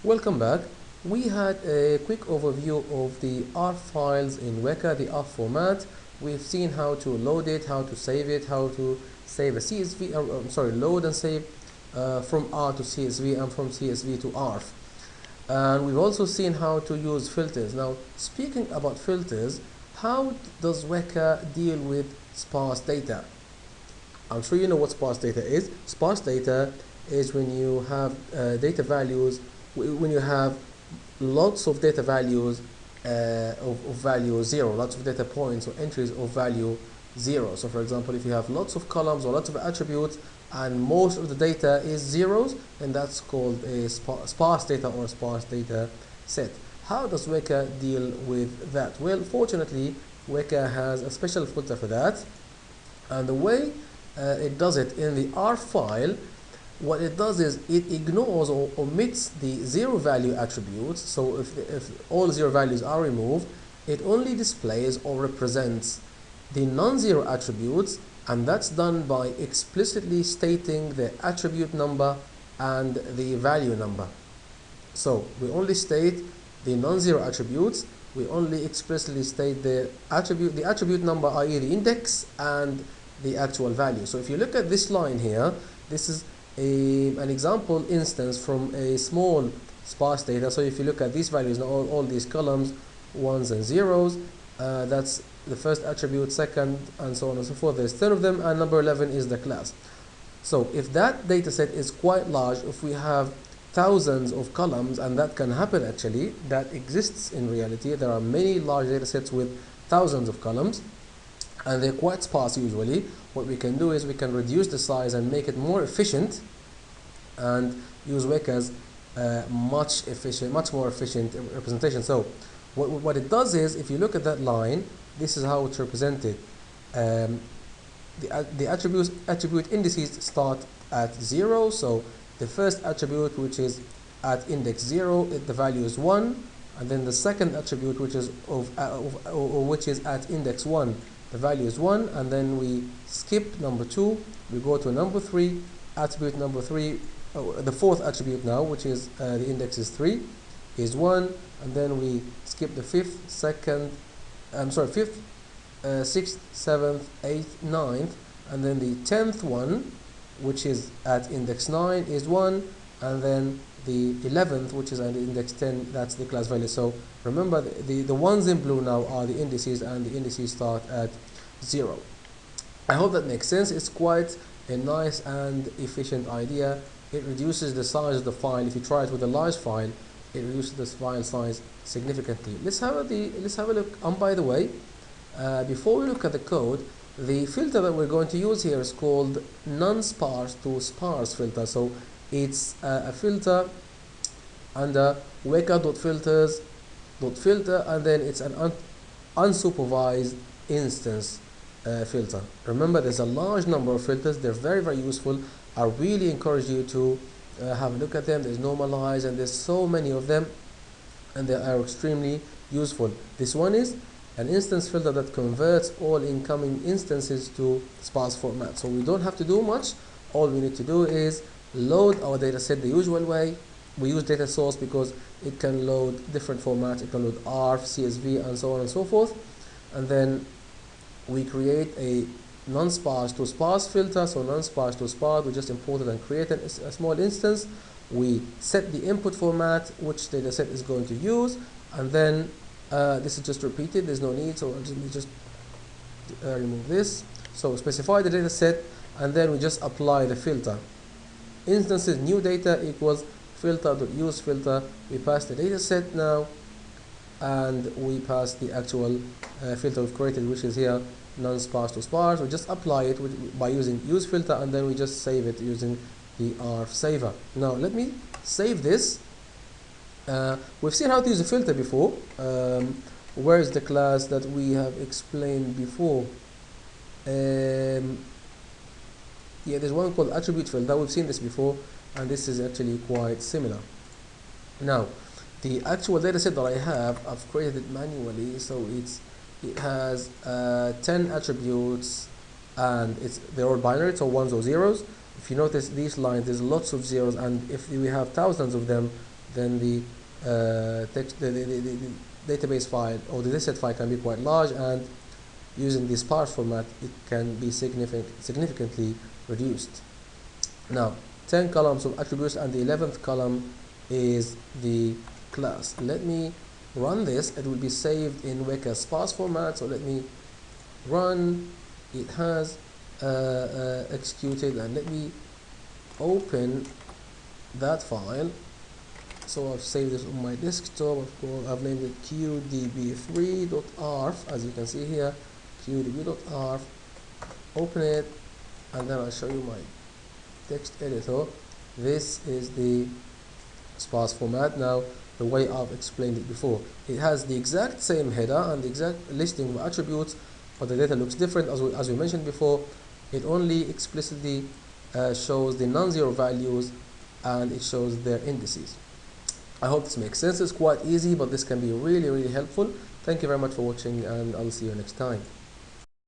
Welcome back. We had a quick overview of the ARFF files in Weka, the ARFF format. We've seen how to load it, how to save it, how to save a CSV, load and save from R to CSV and from CSV to ARFF. And we've also seen how to use filters. Now, speaking about filters, how does Weka deal with sparse data? I'm sure you know what sparse data is. Sparse data is when you have data values, when you have lots of data values of value 0, lots of data points or entries of value 0. So for example, if you have lots of columns or lots of attributes and most of the data is zeros, then that's called a sparse data or sparse data set. How does Weka deal with that? Well, fortunately, Weka has a special filter for that, and the way it does it in the R file, what it does is it ignores or omits the zero value attributes. So if all zero values are removed, it only displays or represents the non-zero attributes, and that's done by explicitly stating the attribute number and the value number. So we only state the non-zero attributes, we only explicitly state the attribute number, i.e. the index, and the actual value. So if you look at this line here, this is an example instance from a small sparse data. So if you look at these values, now all these columns, ones and zeros, that's the first attribute, second, and so on and so forth. There's 10 of them, and number 11 is the class. So if that data set is quite large, if we have thousands of columns, and that can happen actually, that exists in reality, there are many large data sets with thousands of columns, and they're quite sparse usually. What we can do is we can reduce the size and make it more efficient, and use Weka's much more efficient representation. So what it does is, if you look at that line, this is how it's represented. The attribute indices start at 0. So the first attribute, which is at index 0, the value is 1, and then the second attribute, which is which is at index 1, the value is 1, and then we skip number 2, we go to number 3, attribute number 3, the fourth attribute now, which is the index is 3, is 1, and then we skip the fifth, fifth, 6th, 7th, 8th, 9th, and then the 10th one, which is at index 9, is 1, and then the 11th, which is at index 10, that's the class value. So remember, the ones in blue now are the indices, and the indices start at 0. I hope that makes sense. It's quite a nice and efficient idea. It reduces the size of the file. If you try it with a large file, it reduces the file size significantly. Let's have a look. And by the way, before we look at the code, the filter that we're going to use here is called non-sparse to sparse filter. So it's a filter under weka.filters.filter, and then it's an unsupervised instance filter. Remember, there's a large number of filters. They're very, very useful. I really encourage you to have a look at them. There's normalize, and there's so many of them, and they are extremely useful. This one is an instance filter that converts all incoming instances to sparse format. So we don't have to do much. All we need to do is load our data set the usual way. We use data source because it can load different formats. It can load ARFF, CSV, and so on and so forth. And then we create a non-sparse to sparse filter. So non-sparse to sparse, we just imported and created a small instance. We set the input format which data set is going to use, and then this is just repeated. There's no need, so let me just remove this. So specify the data set, and then we just apply the filter. Instances new data equals filter.useFilter. We pass the data set now, and we pass the actual filter we've created, which is here non-sparse to sparse. We just apply it by using useFilter, and then we just save it using the ARFF saver. Now let me save this. We've seen how to use a filter before. Where is the class that we have explained before? Yeah, there's one called attribute filter. We've seen this before, and this is actually quite similar. Now, the actual data set that I have, I've created it manually, so it has 10 attributes, and they're all binary, so ones or zeros. If you notice these lines, there's lots of zeros, and if we have thousands of them, then the text, the database file or the dataset file can be quite large, and using the sparse format it can be significantly reduced. Now 10 columns of attributes, and the 11th column is the class. Let me run this. It will be saved in Weka sparse format, so let me run. It has executed, and let me open that file. So I've saved this on my desktop. Of course, I've named it qdb3.arf, as you can see here, qdb.arf. Open it, and then I'll show you my text editor. This is the sparse format. Now, the way I've explained it before, it has the exact same header and the exact listing of attributes, but the data looks different. As we mentioned before, it only explicitly shows the non-zero values, and it shows their indices. I hope this makes sense. It's quite easy, but this can be really, really helpful. Thank you very much for watching, and I'll see you next time.